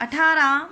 18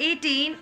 18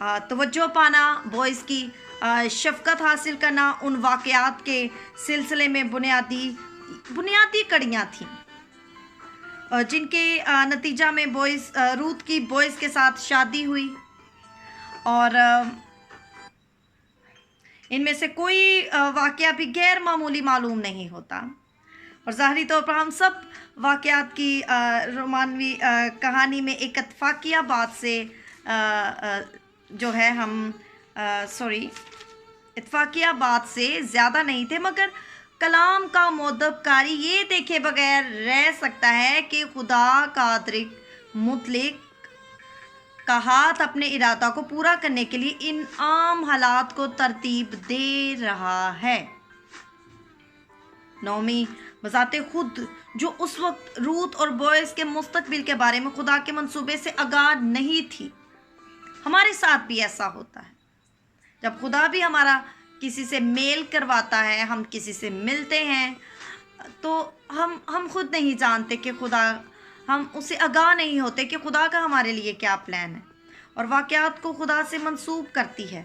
توجہ پانا، بوائز کی شفقت حاصل کرنا ان واقعات کے سلسلے میں بنیادی کڑیاں تھیں، جن کے نتیجہ میں روت کی بوائز کے ساتھ شادی ہوئی، اور ان میں سے کوئی واقعہ بھی غیر معمولی معلوم نہیں ہوتا، اور ظاہری طور پر ہم سب واقعات کی رومانوی کہانی میں ایک اتفاقیہ بات سے جو ہے ہم اتفاقیہ بات سے زیادہ نہیں تھے، مگر کلام کا مؤدب قاری یہ دیکھے بغیر رہ سکتا ہے کہ خدا قادر مطلق کا ہاتھ اپنے ارادہ کو پورا کرنے کے لیے ان عام حالات کو ترتیب دے رہا ہے۔ نعومی بذات خود جو اس وقت روت اور بوائز کے مستقبل کے بارے میں خدا کے منصوبے سے آگاہ نہیں تھی، ہمارے ساتھ بھی ایسا ہوتا ہے۔ جب خدا بھی ہمارا کسی سے میل کرواتا ہے، ہم کسی سے ملتے ہیں، تو ہم خود نہیں جانتے کہ ہم اسے آگاہ نہیں ہوتے کہ خدا کا ہمارے لیے کیا پلان ہے، اور واقعات کو خدا سے منسوب کرتی ہے،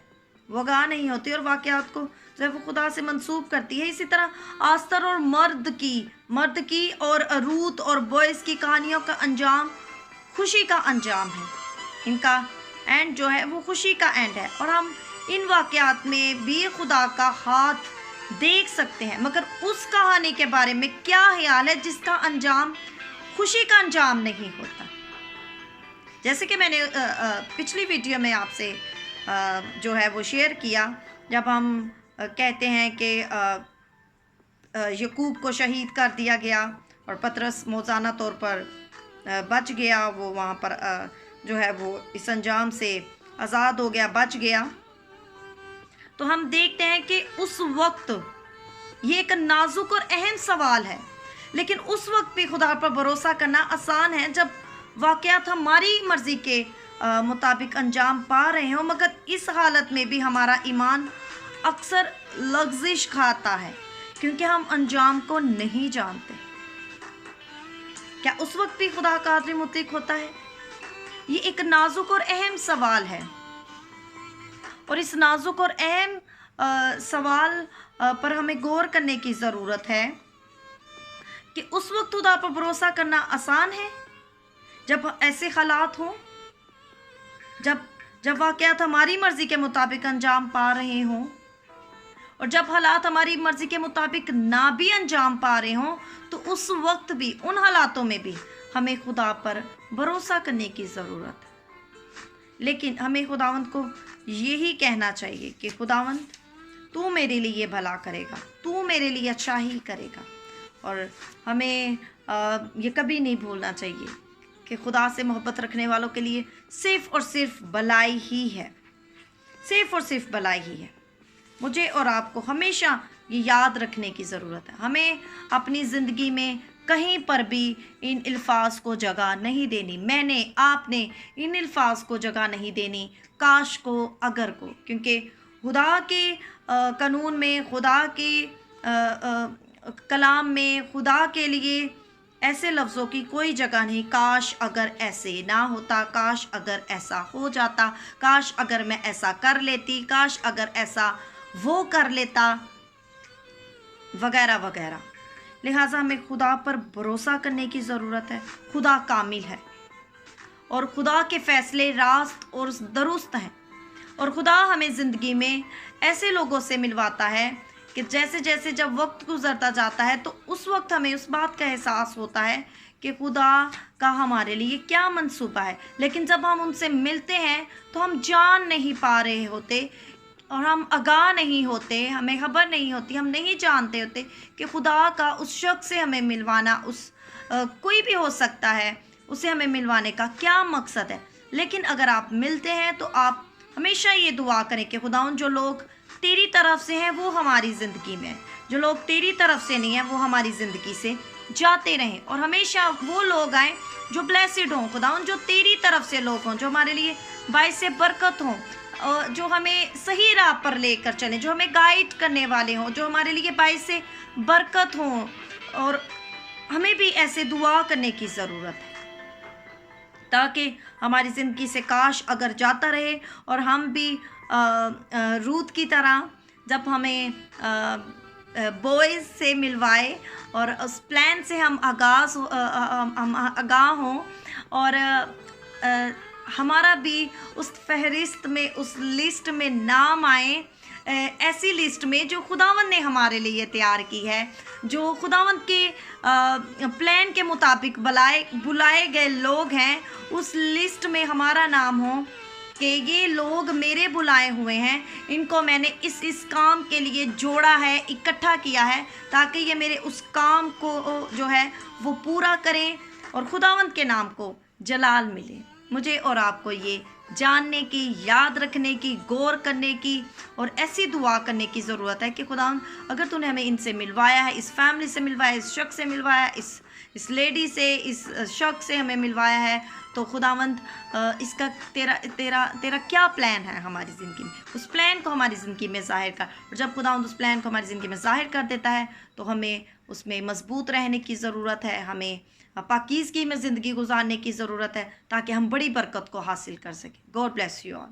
وہ آگاہ نہیں ہوتی اور واقعات کو جب وہ خدا سے منسوب کرتی ہے۔ اسی طرح آستر اور مرد کی اور روت اور بوائز کی کہانیوں کا انجام خوشی کا انجام ہے، ان کا اینڈ جو ہے وہ خوشی کا اینڈ ہے، اور ہم ان واقعات میں بھی خدا کا ہاتھ دیکھ سکتے ہیں، مگر اس کہانی کے بارے میں کیا خیال ہے جس کا انجام خوشی کا انجام نہیں ہوتا؟ جیسے کہ میں نے پچھلی ویڈیو میں آپ سے جو ہے وہ شیئر کیا، جب ہم کہتے ہیں کہ یعقوب کو شہید کر دیا گیا اور پطرس موزانہ طور پر بچ گیا، وہ وہاں پر جو ہے وہ اس انجام سے آزاد ہو گیا، بچ گیا، تو ہم دیکھتے ہیں کہ اس وقت یہ ایک نازک اور اہم سوال ہے، لیکن اس وقت بھی خدا پر بھروسہ کرنا آسان ہے جب واقعات ہماری مرضی کے مطابق انجام پا رہے ہوں، مگر اس حالت میں بھی ہمارا ایمان اکثر لغزش کھاتا ہے کیونکہ ہم انجام کو نہیں جانتے۔ کیا اس وقت بھی خدا قادر مطلق ہوتا ہے؟ یہ ایک نازک اور اہم سوال ہے، اور اس نازک اور اہم سوال پر ہمیں غور کرنے کی ضرورت ہے کہ اس وقت خدا پر بھروسہ کرنا آسان ہے جب ایسے حالات ہوں، جب واقعات ہماری مرضی کے مطابق انجام پا رہے ہوں، اور جب حالات ہماری مرضی کے مطابق نہ بھی انجام پا رہے ہوں، تو اس وقت بھی ان حالاتوں میں بھی ہمیں خدا پر بھروسہ کرنے کی ضرورت ہے۔ لیکن ہمیں خداوند کو یہی کہنا چاہیے کہ خداوند تو میرے لیے بھلا کرے گا، تو میرے لیے اچھا ہی کرے گا، اور ہمیں یہ کبھی نہیں بھولنا چاہیے کہ خدا سے محبت رکھنے والوں کے لیے صرف اور صرف بھلائی ہی ہے، صرف اور صرف بھلائی ہی ہے۔ مجھے اور آپ کو ہمیشہ یہ یاد رکھنے کی ضرورت ہے، ہمیں اپنی زندگی میں کہیں پر بھی ان الفاظ کو جگہ نہیں دینی، میں نے، آپ نے ان الفاظ کو جگہ نہیں دینی، کاش کو، اگر کو، کیونکہ خدا کے قانون میں، خدا کے کلام میں خدا کے لیے ایسے لفظوں کی کوئی جگہ نہیں۔ کاش اگر ایسے نہ ہوتا، کاش اگر ایسا ہو جاتا، کاش اگر میں ایسا کر لیتی، کاش اگر ایسا وہ کر لیتا، وغیرہ وغیرہ۔ لہٰذا ہمیں خدا پر بھروسہ کرنے کی ضرورت ہے۔ خدا کامل ہے اور خدا کے فیصلے راست اور درست ہیں، اور خدا ہمیں زندگی میں ایسے لوگوں سے ملواتا ہے کہ جیسے جیسے جب وقت گزرتا جاتا ہے تو اس وقت ہمیں اس بات کا احساس ہوتا ہے کہ خدا کا ہمارے لیے کیا منصوبہ ہے، لیکن جب ہم ان سے ملتے ہیں تو ہم جان نہیں پا رہے ہوتے، اور ہم آگاہ نہیں ہوتے، ہمیں خبر نہیں ہوتی، ہم نہیں جانتے ہوتے کہ خدا کا اس شخص سے ہمیں ملوانا، کوئی بھی ہو سکتا ہے، اسے ہمیں ملوانے کا کیا مقصد ہے۔ لیکن اگر آپ ملتے ہیں تو آپ ہمیشہ یہ دعا کریں کہ خداوند جو لوگ تیری طرف سے ہیں وہ ہماری زندگی میں ہیں، جو لوگ تیری طرف سے نہیں ہیں وہ ہماری زندگی سے جاتے رہیں، اور ہمیشہ وہ لوگ آئیں جو بلیسڈ ہوں خداوند، جو تیری طرف سے لوگ ہوں، جو ہمارے لیے باعث برکت ہوں، جو ہمیں صحیح راہ پر لے کر چلیں، جو ہمیں گائیڈ کرنے والے ہوں، جو ہمارے لیے باعث برکت ہوں، اور ہمیں بھی ایسے دعا کرنے کی ضرورت ہے۔ تاکہ ہماری زندگی سے کاش اگر جاتا رہے اور ہم بھی روت کی طرح جب ہمیں بوئز سے ملوائے اور اس پلان سے ہم آگاہ ہوں اور ہمارا بھی اس فہرست میں اس لسٹ میں نام آئے، ایسی لسٹ میں جو خداوند نے ہمارے لیے تیار کی ہے، جو خداوند کے پلان کے مطابق بلائے گئے لوگ ہیں، اس لسٹ میں ہمارا نام ہو کہ یہ لوگ میرے بلائے ہوئے ہیں، ان کو میں نے اس کام کے لیے جوڑا ہے، اکٹھا کیا ہے تاکہ یہ میرے اس کام کو جو ہے وہ پورا کریں اور خداوند کے نام کو جلال ملے۔ مجھے اور آپ کو یہ جاننے کی، یاد رکھنے کی، غور کرنے کی اور ایسی دعا کرنے کی ضرورت ہے کہ خداوند اگر تو نے ہمیں ان سے ملوایا ہے، اس فیملی سے ملوایا ہے، اس شخص سے ملوایا ہے، اس لیڈی سے، اس شخص سے ہمیں ملوایا ہے، تو خداوند اس کا تیرا کیا پلان ہے ہماری زندگی میں، اس پلان کو ہماری زندگی میں ظاہر کر۔ اور جب خداوند اس پلان کو ہماری زندگی میں ظاہر کر دیتا ہے تو ہمیں اس میں مضبوط رہنے کی ضرورت ہے، ہمیں پاکیزگی میں زندگی گزارنے کی ضرورت ہے تاکہ ہم بڑی برکت کو حاصل کر سکیں۔ God bless you all.